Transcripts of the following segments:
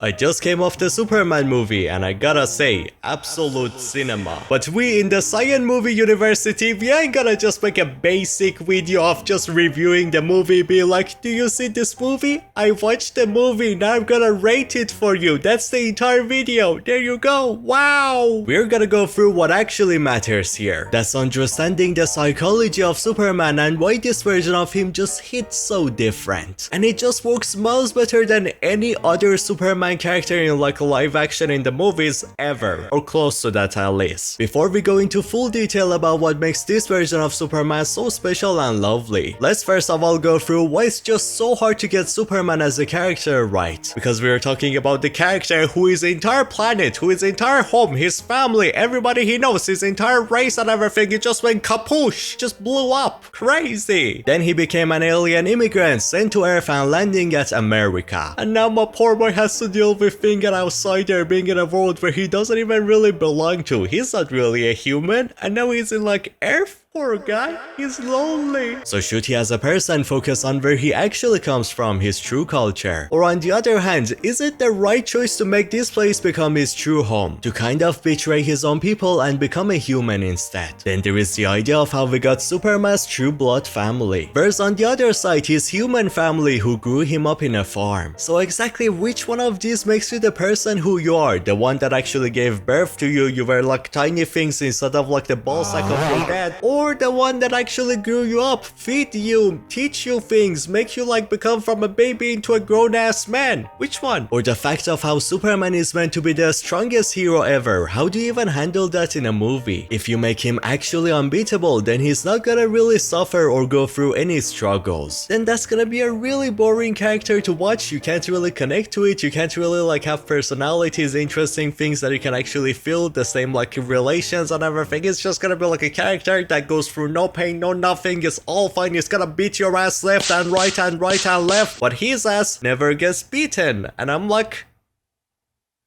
I just came off the Superman movie and I gotta say, absolute cinema. But we in the Scyan movie university, we ain't gonna just make a basic video of just reviewing the movie, be like, do you see this movie? I watched the movie, now I'm gonna rate it for you. That's the entire video. There you go. Wow. We're gonna go through what actually matters here. That's understanding the psychology of Superman and why this version of him just hits so different. And it just works miles better than any other Superman character in like live action in the movies ever, or close to that at least. Before we go into full detail about what makes this version of Superman so special and lovely, let's first of all go through why it's just so hard to get Superman as a character right. Because we are talking about the character who his entire planet, who his entire home, his family, everybody he knows, his entire race and everything, it just went kapoosh, just blew up, crazy. Then he became an alien immigrant sent to Earth and landing at America. And now my poor boy has to deal with being an outsider, being in a world where he doesn't even really belong to. He's not really a human, and now he's in like Earth? Poor guy, he's lonely. So should he as a person focus on where he actually comes from, his true culture? Or on the other hand, is it the right choice to make this place become his true home? To kind of betray his own people and become a human instead? Then there is the idea of how we got Superman's true blood family. Versus on the other side, his human family who grew him up in a farm. So exactly which one of these makes you the person who you are? The one that actually gave birth to you, you were like tiny things instead of like the ballsack of your dad? Or the one that actually grew you up, feed you, teach you things, make you like become from a baby into a grown-ass man? Which one? Or the fact of how Superman is meant to be the strongest hero ever? How do you even handle that in a movie? If you make him actually unbeatable, then he's not gonna really suffer or go through any struggles. Then that's gonna be a really boring character to watch. You can't really connect to it, you can't really like have personalities, interesting things that you can actually feel, the same like relations and everything. It's just gonna be like a character that goes through no pain, no nothing, it's all fine, he's gonna beat your ass left and right and right and left, but his ass never gets beaten. And I'm like,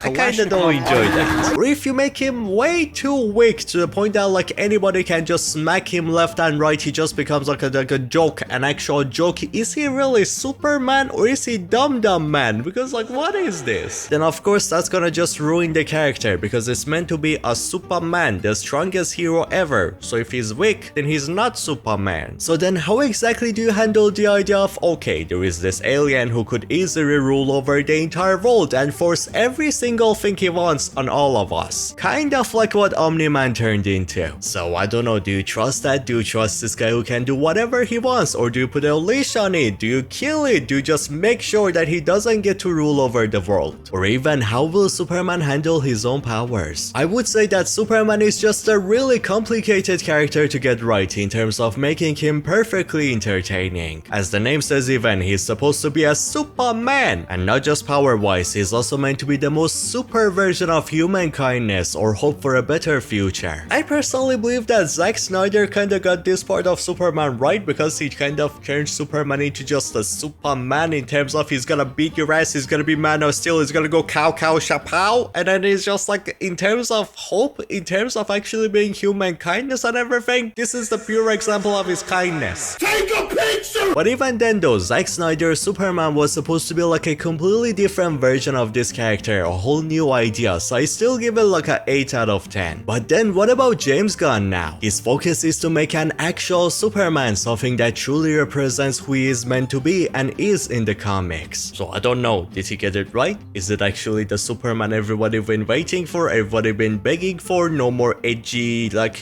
I kinda don't enjoy that. Or if you make him way too weak to the point that like anybody can just smack him left and right, he just becomes like a joke, an actual joke. Is he really Superman or is he Dum Dum Man? Because like, what is this? Then of course that's gonna just ruin the character, because it's meant to be a Superman, the strongest hero ever. So if he's weak, then he's not Superman. So then how exactly do you handle the idea of, okay, there is this alien who could easily rule over the entire world and force every single thing he wants on all of us, kind of like what Omni-Man turned into. So I don't know, do you trust that? Do you trust this guy who can do whatever he wants, or do you put a leash on it? Do you kill it? Do you just make sure that he doesn't get to rule over the world? Or even, how will Superman handle his own powers? I would say that Superman is just a really complicated character to get right in terms of making him perfectly entertaining. As the name says, even he's supposed to be a Superman, and not just power wise, he's also meant to be the most super version of human kindness or hope for a better future. I personally believe that Zack Snyder kinda got this part of Superman right, because he kind of turned Superman into just a Superman in terms of he's gonna beat your ass, he's gonna be Man of Steel, he's gonna go cow cow shapow, and then he's just like, in terms of hope, in terms of actually being human kindness and everything, this is the pure example of his kindness. Take a picture! But even then though, Zack Snyder's Superman was supposed to be like a completely different version of this character, a whole new idea, so I still give it like a 8 out of 10. But then what about James Gunn now? His focus is to make an actual Superman, something that truly represents who he is meant to be and is in the comics. So I don't know, did he get it right? Is it actually the Superman everybody been waiting for, everybody been begging for? No more edgy, like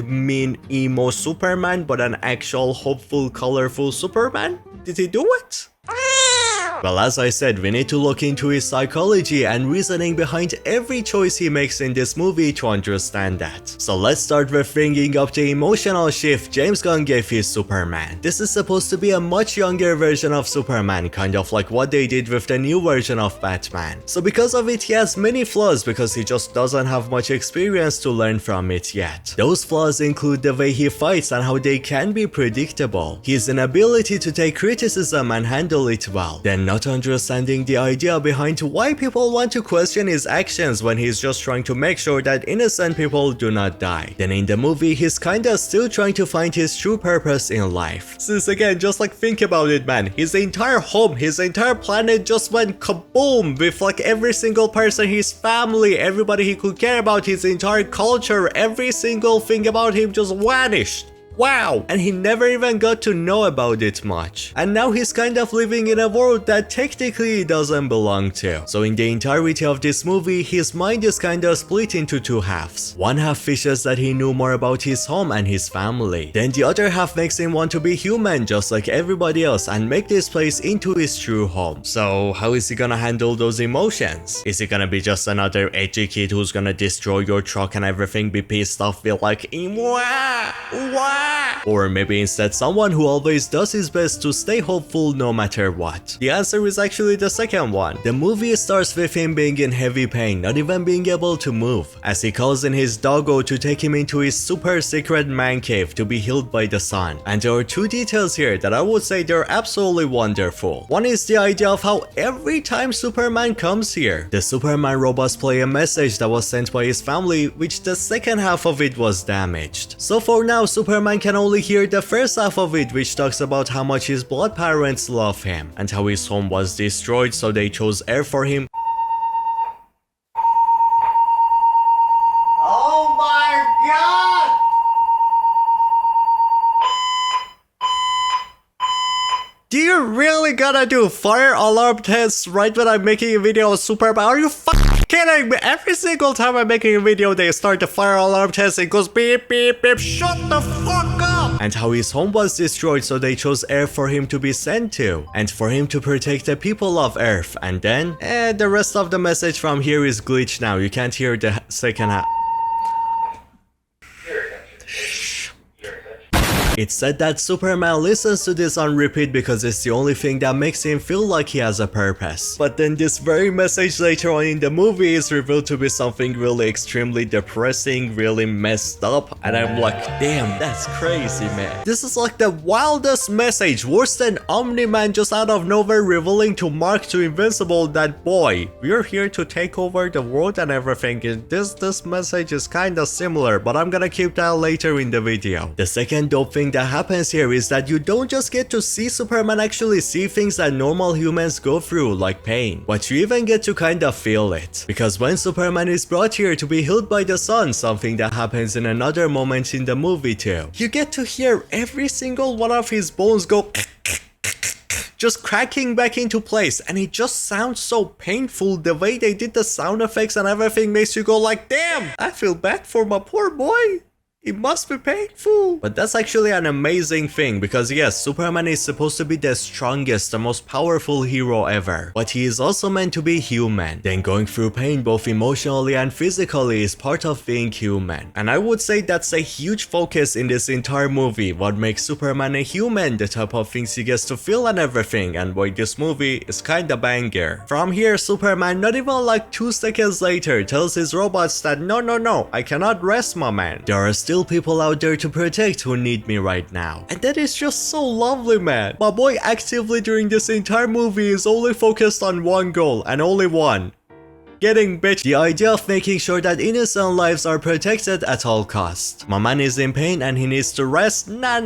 mean emo Superman, but an actual hopeful, colorful Superman? Did he do it? Well, as I said, we need to look into his psychology and reasoning behind every choice he makes in this movie to understand that. So let's start with bringing up the emotional shift James Gunn gave his Superman. This is supposed to be a much younger version of Superman, kind of like what they did with the new version of Batman. So because of it, he has many flaws because he just doesn't have much experience to learn from it yet. Those flaws include the way he fights and how they can be predictable, his inability to take criticism and handle it well, then not understanding the idea behind why people want to question his actions when he's just trying to make sure that innocent people do not die. Then in the movie, he's kinda still trying to find his true purpose in life. Since again, just like think about it, man, his entire home, his entire planet just went kaboom with like every single person, his family, everybody he could care about, his entire culture, every single thing about him just vanished. Wow! And he never even got to know about it much. And now he's kind of living in a world that technically he doesn't belong to. So in the entirety of this movie, his mind is kind of split into two halves. One half wishes that he knew more about his home and his family. Then the other half makes him want to be human just like everybody else and make this place into his true home. So how is he gonna handle those emotions? Is he gonna be just another edgy kid who's gonna destroy your truck and everything, be pissed off, be like, wah? Or maybe instead someone who always does his best to stay hopeful no matter what? The answer is actually the second one. The movie starts with him being in heavy pain, not even being able to move, as he calls in his doggo to take him into his super secret man cave to be healed by the sun. And there are two details here that I would say they're absolutely wonderful. One is the idea of how every time Superman comes here, the Superman robots play a message that was sent by his family, which the second half of it was damaged. So for now, Superman can only hear the first half of it, which talks about how much his blood parents love him and how his home was destroyed, so they chose Earth for him. Oh my god! Do you really gotta do fire alarm tests right when I'm making a video of Superman? Are you kidding me? Every single time I'm making a video, they start the fire alarm test. It goes beep, beep, beep. Shut the fuck up! And how his home was destroyed, so they chose Earth for him to be sent to. And for him to protect the people of Earth. And then, the rest of the message from here is glitched now. You can't hear the second half. It's said that Superman listens to this on repeat because it's the only thing that makes him feel like he has a purpose. But then this very message later on in the movie is revealed to be something really extremely depressing, really messed up, and I'm like, damn, that's crazy, man. This is like the wildest message, worse than Omni-Man just out of nowhere revealing to Mark to Invincible that, boy, we're here to take over the world and everything. This message is kinda similar, but I'm gonna keep that later in the video. The second dope thing that happens here is that you don't just get to see Superman actually see things that normal humans go through, like pain, but you even get to kind of feel it. Because when Superman is brought here to be healed by the sun, something that happens in another moment in the movie too, you get to hear every single one of his bones go just cracking back into place, and it just sounds so painful. The way they did the sound effects and everything makes you go like, damn, I feel bad for my poor boy. It must be painful. But that's actually an amazing thing, because yes, Superman is supposed to be the strongest, the most powerful hero ever. But he is also meant to be human. Then going through pain both emotionally and physically is part of being human. And I would say that's a huge focus in this entire movie. What makes Superman a human, the type of things he gets to feel and everything. And boy, this movie is kinda banger. From here, Superman, not even like 2 seconds later, tells his robots that no, I cannot rest, my man. There are still people out there to protect who need me right now. And that is just so lovely, man. My boy actively during this entire movie is only focused on one goal, and only one. Getting bitch. The idea of making sure that innocent lives are protected at all costs. My man is in pain and he needs to rest. Nah.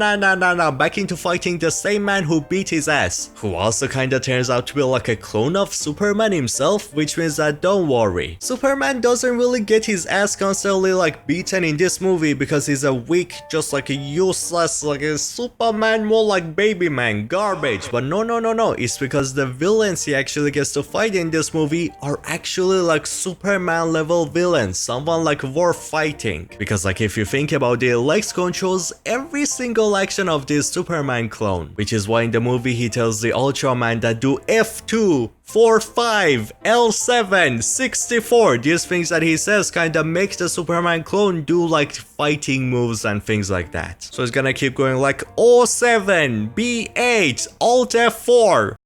Back into fighting the same man who beat his ass. Who also kinda turns out to be like a clone of Superman himself, which means that don't worry. Superman doesn't really get his ass constantly like beaten in this movie because he's a weak, just like a useless, like a Superman, more like baby man, garbage. But no. It's because the villains he actually gets to fight in this movie are actually like Superman level villains, someone like worth fighting. Because like if you think about it, Lex controls every single action of this Superman clone, which is why in the movie he tells the Ultraman that do F2, 4-5, L7, 64. These things that he says kinda makes the Superman clone do like fighting moves and things like that. So it's gonna keep going like O7, B8, Alt F4.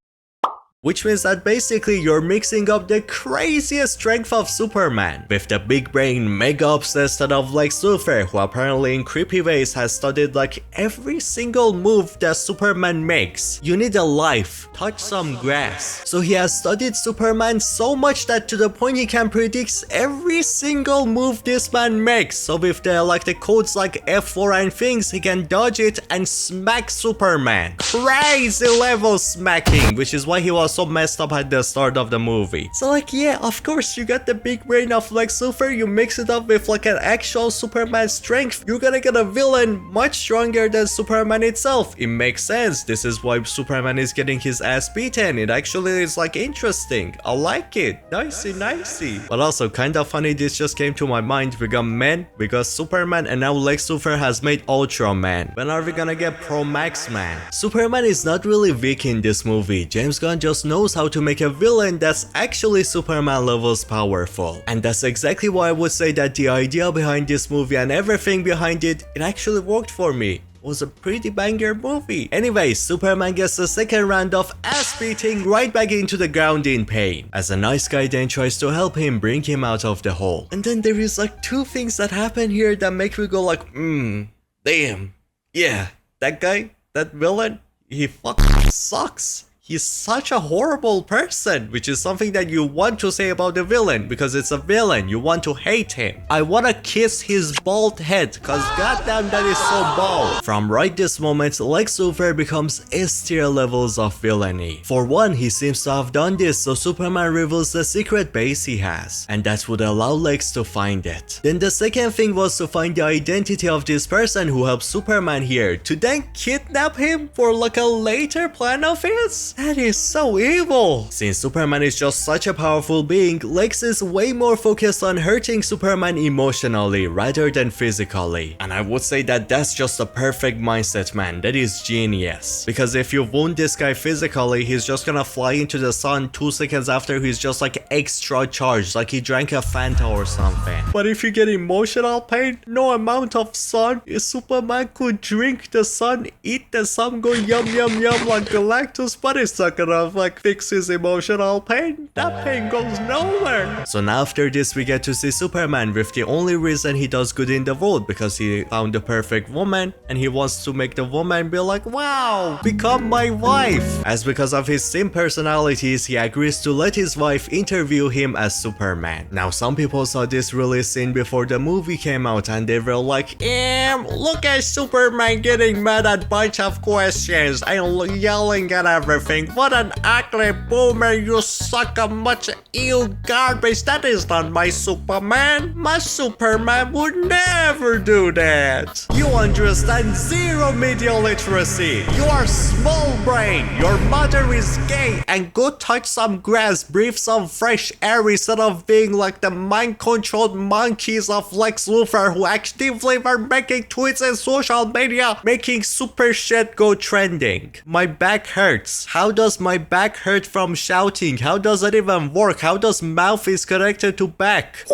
which means that basically you're mixing up the craziest strength of Superman with the big brain mega obsessed of Lex Luthor, who apparently in creepy ways has studied like every single move that Superman makes. You need a life, touch some grass. So he has studied Superman so much that to the point he can predict every single move this man makes. So with the codes like F4 and things, he can dodge it and smack Superman. Crazy level smacking, which is why he was so messed up at the start of the movie. So like, yeah, of course you got the big brain of Lex Luthor, you mix it up with like an actual Superman strength, you're gonna get a villain much stronger than Superman itself. It makes sense. This is why Superman is getting his ass beaten. It actually is like interesting. I like it. Nicey. But also kinda funny, this just came to my mind. We got Man, we got Superman, and now Lex Luthor has made Ultraman. When are we gonna get Pro Max Man? Superman is not really weak in this movie. James Gunn just knows how to make a villain that's actually Superman levels powerful. And that's exactly why I would say that the idea behind this movie and everything behind it actually worked for me. Was a pretty banger movie. Anyway, Superman gets the second round of ass beating right back into the ground in pain, as a nice guy then tries to help him bring him out of the hole. And then there is like two things that happen here that make me go like, damn, yeah, that guy, that villain, he fucking sucks. He's such a horrible person, which is something that you want to say about the villain, because it's a villain, you want to hate him. I wanna kiss his bald head, cause goddamn that is so bald. From right this moment, Lex Luthor becomes S-tier levels of villainy. For one, he seems to have done this so Superman reveals the secret base he has, and that would allow Lex to find it. Then the second thing was to find the identity of this person who helped Superman here, to then kidnap him for like a later plan of his? That is so evil. Since Superman is just such a powerful being, Lex is way more focused on hurting Superman emotionally rather than physically. And I would say that that's just a perfect mindset, man. That is genius. Because if you wound this guy physically, he's just gonna fly into the sun 2 seconds after he's just like extra charged, like he drank a Fanta or something. But if you get emotional pain, no amount of sun, Superman could drink the sun, eat the sun, go yum yum yum like Galactus, but it's not gonna like fix his emotional pain. That pain goes nowhere. So now after this we get to see Superman with the only reason he does good in the world, because he found the perfect woman and he wants to make the woman be like, wow, become my wife. As because of his sim personalities, he agrees to let his wife interview him as Superman. Now some people saw this release scene before the movie came out and they were like, look at Superman getting mad at bunch of questions and yelling at everything. What an ugly boomer, you suck a much ill garbage. That is not my Superman. My Superman would never do that. You understand zero media literacy. You are small brain. Your mother is gay. And go touch some grass, breathe some fresh air instead of being like the mind-controlled monkeys of Lex Luthor who actively were making tweets and social media, making super shit go trending. My back hurts. How does my back hurt from shouting? How does it even work? How does mouth is connected to back?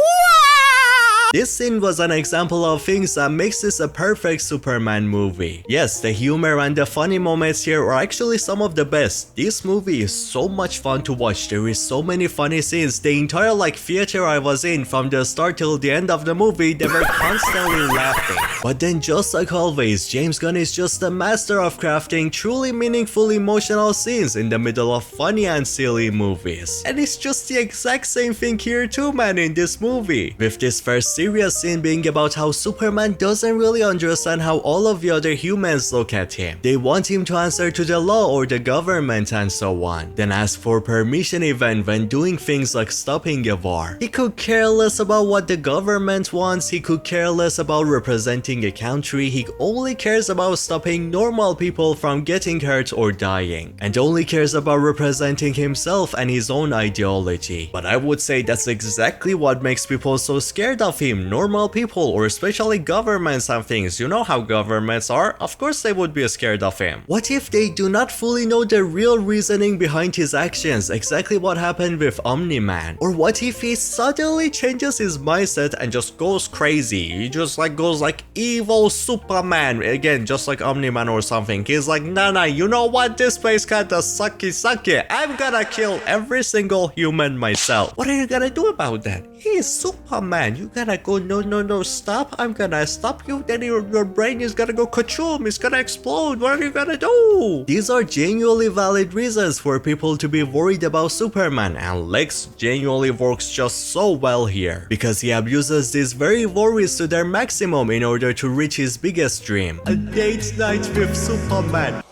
This scene was an example of things that makes this a perfect Superman movie. Yes, the humor and the funny moments here are actually some of the best. This movie is so much fun to watch. There is so many funny scenes. The entire theater I was in from the start till the end of the movie, they were constantly laughing. But then just like always, James Gunn is just a master of crafting truly meaningful emotional scenes in the middle of funny and silly movies. And it's just the exact same thing here too, man, in this movie. With this first serious scene being about how Superman doesn't really understand how all of the other humans look at him. They want him to answer to the law or the government and so on, then ask for permission even when doing things like stopping a war. He could care less about what the government wants, he could care less about representing a country, he only cares about stopping normal people from getting hurt or dying, and only cares about representing himself and his own ideology. But I would say that's exactly what makes people so scared of him him, normal people or especially governments and things. You know how governments are, of course they would be scared of him. What if they do not fully know the real reasoning behind his actions, exactly what happened with Omni-Man? Or what if he suddenly changes his mindset and just goes crazy? He just goes like evil Superman, again just like Omni-Man or something. He's like, nah, you know what, this place kinda sucky, I'm gonna kill every single human myself. What are you gonna do about that? He is Superman. You gotta go, no, stop, I'm gonna stop you. Then your brain is gonna go ka-choom, it's gonna explode. What are you gonna do? These are genuinely valid reasons for people to be worried about Superman, and Lex genuinely works just so well here, because he abuses these very worries to their maximum in order to reach his biggest dream: a date night with Superman.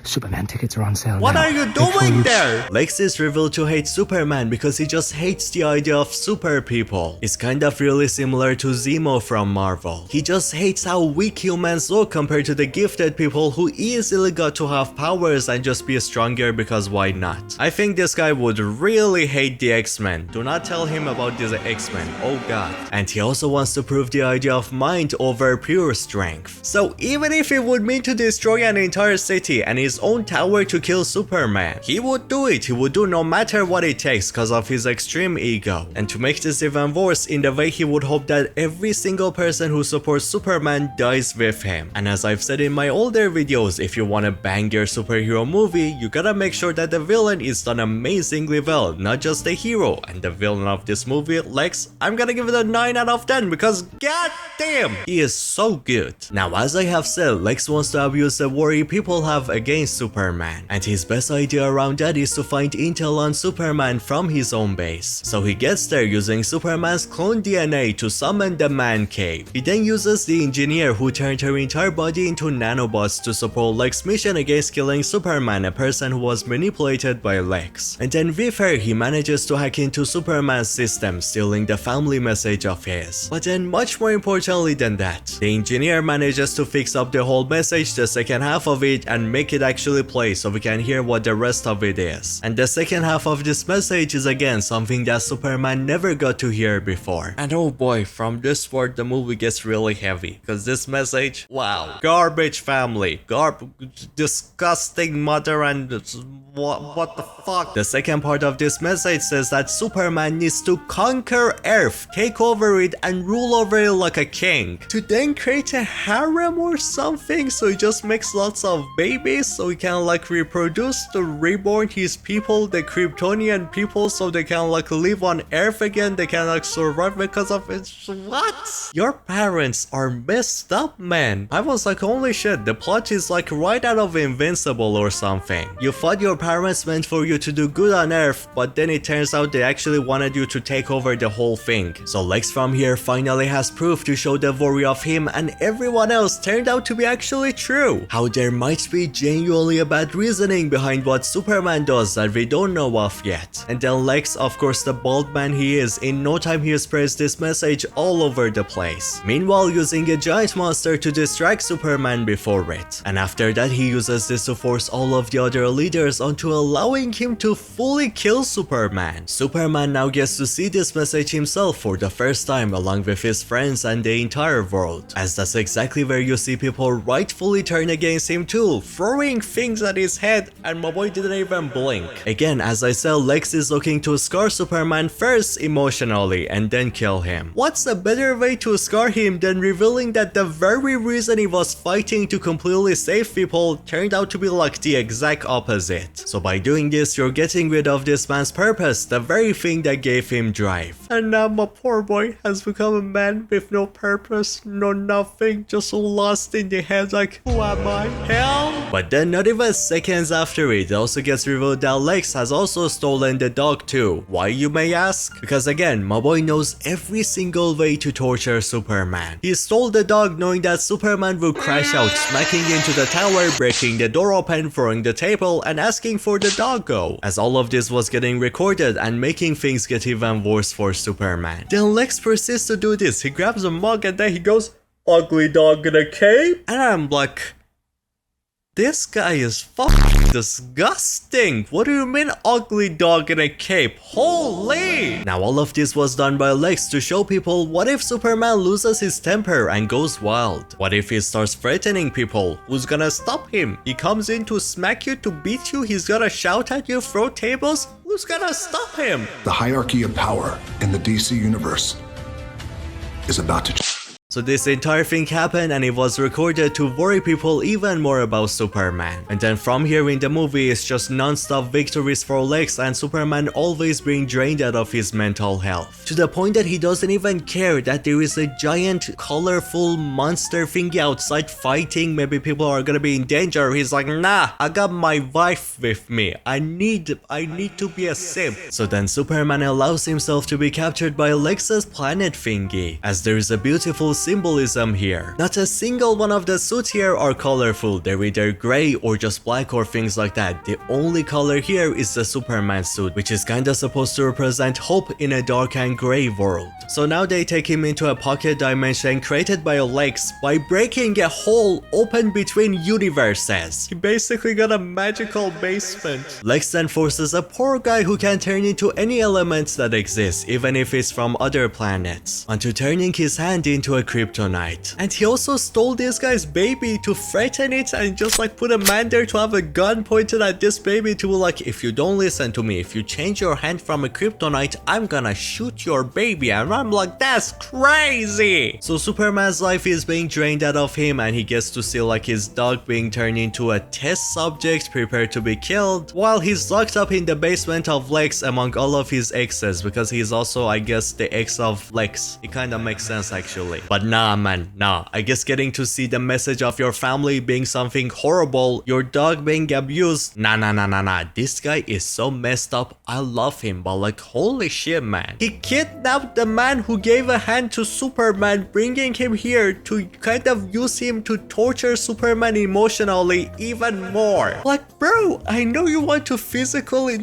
Superman tickets are on sale What now. are you doing there? Lex is revealed to hate Superman because he just hates the idea of super people. It's kind of really similar to Zemo from Marvel. He just hates how weak humans look compared to the gifted people who easily got to have powers and just be stronger because why not? I think this guy would really hate the X-Men. Do not tell him about these X-Men, oh god. And he also wants to prove the idea of mind over pure strength. So even if it would mean to destroy an entire city and his own tower to kill Superman, he would do it. He would do no matter what it takes because of his extreme ego. And to make this even worse, in the way he would hope that every single person who supports Superman dies with him. And as I've said in my older videos, if you want to bang your superhero movie, you gotta make sure that the villain is done amazingly well, not just the hero. And the villain of this movie, Lex, I'm gonna give it a 9 out of 10 because god damn, he is so good. Now, as I have said, Lex wants to abuse the worry people have against Superman, and his best idea around that is to find intel on Superman from his own base. So he gets there using Superman's clone DNA to summon the man cave. He then uses the engineer who turned her entire body into nanobots to support Lex's mission against killing Superman, a person who was manipulated by Lex. And then with her, he manages to hack into Superman's system, stealing the family message of his. But then much more importantly than that, the engineer manages to fix up the whole message, the second half of it, and make it actually play so we can hear what the rest of it is. And the second half of this message is again something that Superman never got to hear before. And oh boy, from this part the movie gets really heavy, because this message, wow, garbage family, disgusting mother, and what the fuck. The second part of this message says that Superman needs to conquer Earth, take over it, and rule over it like a king, to then create a harem or something, so he just makes lots of babies so he can reproduce to reborn his people, the Kryptonian people, so they can live on Earth again, they can survive because of it. What? Your parents are messed up, man. I was like, holy shit, the plot is right out of Invincible or something. You thought your parents meant for you to do good on Earth, but then it turns out they actually wanted you to take over the whole thing. So Lex from here finally has proof to show the worry of him and everyone else turned out to be actually true. How there might be genuinely a bad reasoning behind what Superman does that we don't know of yet. And then Lex, of course the bald man he is, in no time he spreads this message all over the place. Meanwhile using a giant monster to distract Superman before it. And after that he uses this to force all of the other leaders onto allowing him to fully kill Superman. Superman now gets to see this message himself for the first time along with his friends and the entire world. As that's exactly where you see people rightfully turn against him too, throwing things at his head, and my boy didn't even blink. Again, as I said, Lex is looking to scar Superman first emotionally and then kill him. What's a better way to scar him than revealing that the very reason he was fighting to completely save people turned out to be the exact opposite. So by doing this, you're getting rid of this man's purpose, the very thing that gave him drive. And now my poor boy has become a man with no purpose, no nothing, just lost in the head who am I? Hell? But then not even seconds after it also gets revealed that Lex has also stolen the dog too. Why, you may ask? Because again, my boy knows every single way to torture Superman. He stole the dog knowing that Superman would crash out, smacking into the tower, breaking the door open, throwing the table, and asking for the doggo. As all of this was getting recorded and making things get even worse for Superman. Then Lex persists to do this. He grabs a mug and then he goes, "Ugly dog in a cave?" And I'm like, This guy is fucking disgusting. What do you mean ugly dog in a cape? Holy! Now all of this was done by Lex to show people what if Superman loses his temper and goes wild? What if he starts threatening people? Who's gonna stop him? He comes in to smack you, to beat you, he's gonna shout at you, throw tables? Who's gonna stop him? The hierarchy of power in the DC universe is about to change. So this entire thing happened and it was recorded to worry people even more about Superman. And then from here in the movie it's just non-stop victories for Lex and Superman always being drained out of his mental health. To the point that he doesn't even care that there is a giant colorful monster thingy outside fighting, maybe people are gonna be in danger. He's like, nah, I got my wife with me. I need to be a simp. So then Superman allows himself to be captured by Lex's planet thingy, as there is a beautiful symbolism here. Not a single one of the suits here are colorful. They're either gray or just black or things like that. The only color here is the Superman suit, which is kinda supposed to represent hope in a dark and gray world. So now they take him into a pocket dimension created by Lex by breaking a hole open between universes. He basically got a magical basement. Lex then forces a poor guy who can turn into any elements that exist, even if it's from other planets, onto turning his hand into a kryptonite. And he also stole this guy's baby to threaten it and just like put a man there to have a gun pointed at this baby to be like, if you don't listen to me, if you change your hand from a kryptonite, I'm gonna shoot your baby. And I'm like, that's crazy. So Superman's life is being drained out of him and he gets to see like his dog being turned into a test subject prepared to be killed, while he's locked up in the basement of Lex among all of his exes, because he's also, I guess, the ex of Lex. It kind of makes sense actually. But nah man, nah. I guess getting to see the message of your family being something horrible, your dog being abused, nah. This guy is so messed up. I love him, but like holy shit man. He kidnapped the man who gave a hand to Superman, bringing him here to kind of use him to torture Superman emotionally even more. Like bro, I know you want to emotionally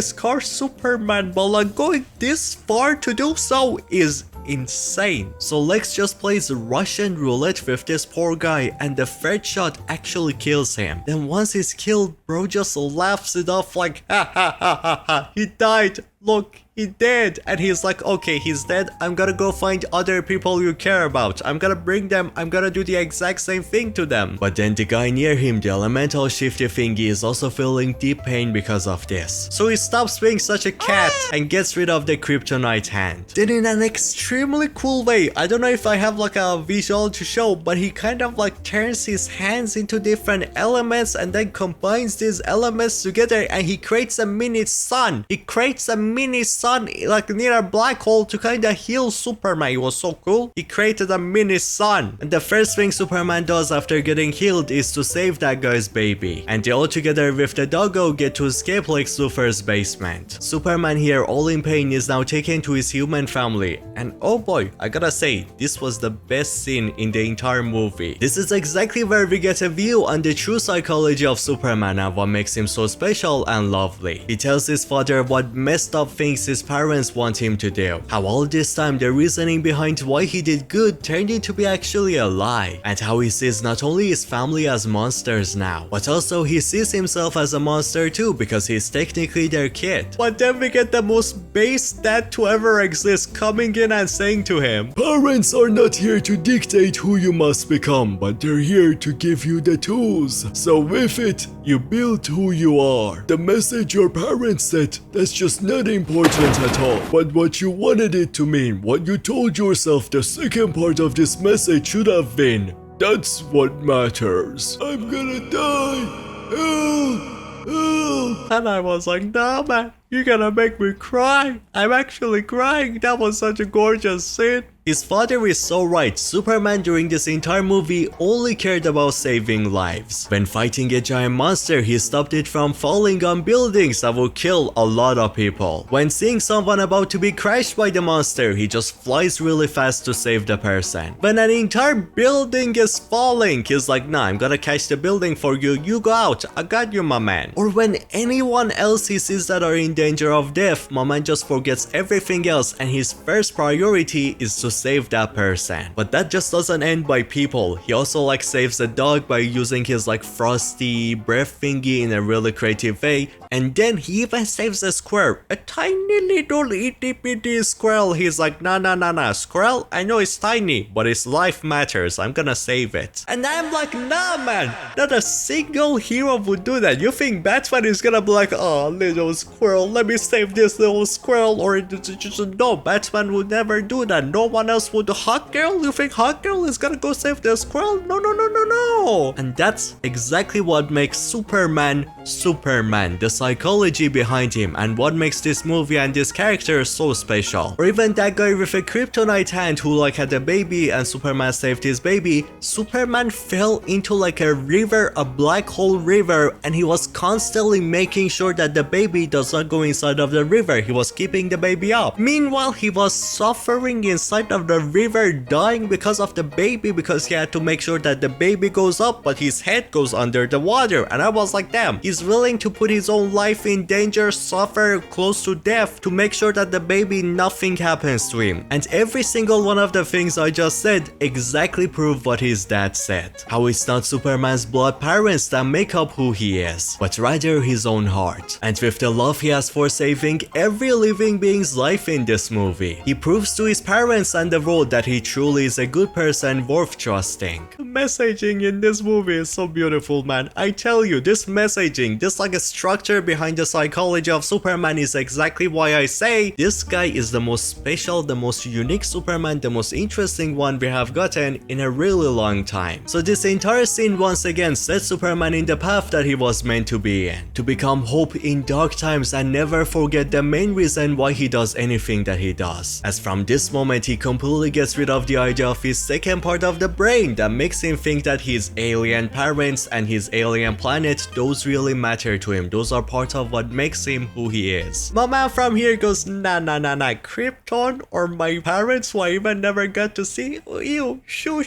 scar Superman, but like going this far to do so is insane. So Lex just plays Russian roulette with this poor guy and the third shot actually kills him. Then once he's killed, bro just laughs it off like, ha ha ha ha ha, he died. Look, he dead. And he's like, okay, he's dead. I'm gonna go find other people you care about. I'm gonna bring them. I'm gonna do the exact same thing to them. But then the guy near him, the elemental shifty thingy, is also feeling deep pain because of this. So he stops being such a cat and gets rid of the kryptonite hand. Then in an extremely cool way, I don't know if I have like a visual to show, but he kind of like turns his hands into different elements and then combines these elements together and he creates a mini sun. He creates a mini sun like near a black hole to kind of heal Superman. It was so cool. He created a mini sun. And the first thing Superman does after getting healed is to save that guy's baby. And they all together with the doggo get to escape Lex Luthor's basement. Superman here, all in pain, is now taken to his human family. And oh boy, I gotta say, this was the best scene in the entire movie. This is exactly where we get a view on the true psychology of Superman and what makes him so special and lovely. He tells his father what messed up things his parents want him to do. How all this time the reasoning behind why he did good turned into be actually a lie. And how he sees not only his family as monsters now, but also he sees himself as a monster too because he's technically their kid. But then we get the most base dad to ever exist coming in and saying to him, parents are not here to dictate who you must become, but they're here to give you the tools. So with it, you build who you are. The message your parents said, that's just not important at all. But what you wanted it to mean, what you told yourself the second part of this message should have been, that's what matters. I'm gonna die. Help. And I was like, nah man, you're gonna make me cry. I'm actually crying. That was such a gorgeous scene. His father is so right. Superman during this entire movie only cared about saving lives. When fighting a giant monster, he stopped it from falling on buildings that would kill a lot of people. When seeing someone about to be crushed by the monster, he just flies really fast to save the person. When an entire building is falling, he's like, nah, I'm gonna catch the building for you. You go out. I got you, my man. Or when anyone else he sees that are in danger of death, my man just forgets everything else and his first priority is to save that person. But that just doesn't end by people. He also like saves a dog by using his like frosty breath thingy in a really creative way. And then he even saves a squirrel, a tiny little itty bitty squirrel. He's like, nah, squirrel, I know it's tiny, but its life matters, I'm gonna save it. And I'm like, nah man, not a single hero would do that. You think Batman is gonna be like, oh little squirrel, let me save this little squirrel? Or just no, Batman would never do that. No one else would. Hawkgirl? You think Hawkgirl is gonna go save the squirrel? No. And that's exactly what makes Superman, the psychology behind him, and what makes this movie and this character so special. Or even that guy with a kryptonite hand who like had a baby and Superman saved his baby. Superman fell into like a river, a black hole river, and he was constantly making sure that the baby does not go inside of the river. He was keeping the baby up. Meanwhile, he was suffering inside of the river, dying because of the baby, because he had to make sure that the baby goes up but his head goes under the water. And I was like, damn, he's willing to put his own life in danger, suffer close to death to make sure that the baby nothing happens to him. And every single one of the things I just said exactly prove what his dad said. How it's not Superman's blood parents that make up who he is, but rather his own heart. And with the love he has for saving every living being's life in this movie, he proves to his parents and the world that he truly is a good person worth trusting. The messaging in this movie is so beautiful, man. I tell you, this messaging, this like a structure behind the psychology of Superman is exactly why I say this guy is the most special, the most unique Superman, the most interesting one we have gotten in a really long time. So this entire scene once again sets Superman in the path that he was meant to be in, to become hope in dark times and never forget the main reason why he does anything that he does. As from this moment he completely gets rid of the idea of his second part of the brain that makes him think that his alien parents and his alien planet, those really matter to him. Those are part of what makes him who he is. My man from here goes, nah, Krypton or my parents who I even never got to see? Ew, shoo.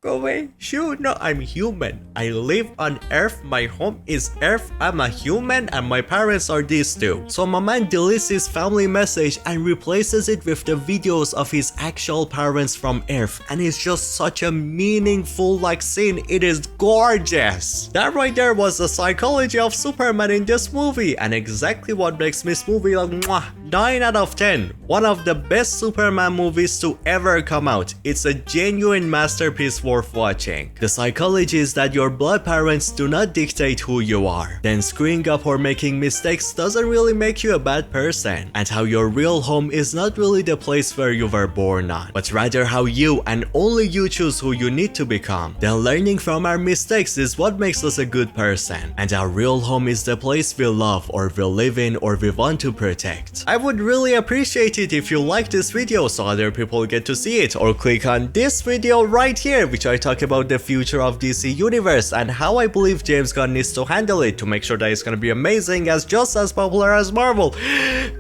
Go away. Shoo, no, I'm human. I live on Earth. My home is Earth. I'm a human and my parents are these two. So my man deletes his family message and replaces it with the videos of his actual parents from Earth. And it's just such a meaningful like scene. It is gorgeous. That right there was the psychology of Superman in this movie, and exactly what makes this movie like 9 out of 10. One of the best Superman movies to ever come out. It's a genuine masterpiece worth watching. The psychology is that your blood parents do not dictate who you are. Then screwing up or making mistakes doesn't really make you a bad person. And how your real home is not really the place where you were born on, but rather how you and only you choose who you need to become. Then learning from our mistakes is what makes us a good person. And our real home is the place we love or we live in or we want to protect. I would really appreciate it if you like this video so other people get to see it, or click on this video right here which I talk about the future of DC Universe and how I believe James Gunn needs to handle it to make sure that it's gonna be amazing, as just as popular as Marvel.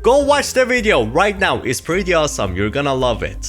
Go watch the video right now, it's pretty awesome, you're gonna love it.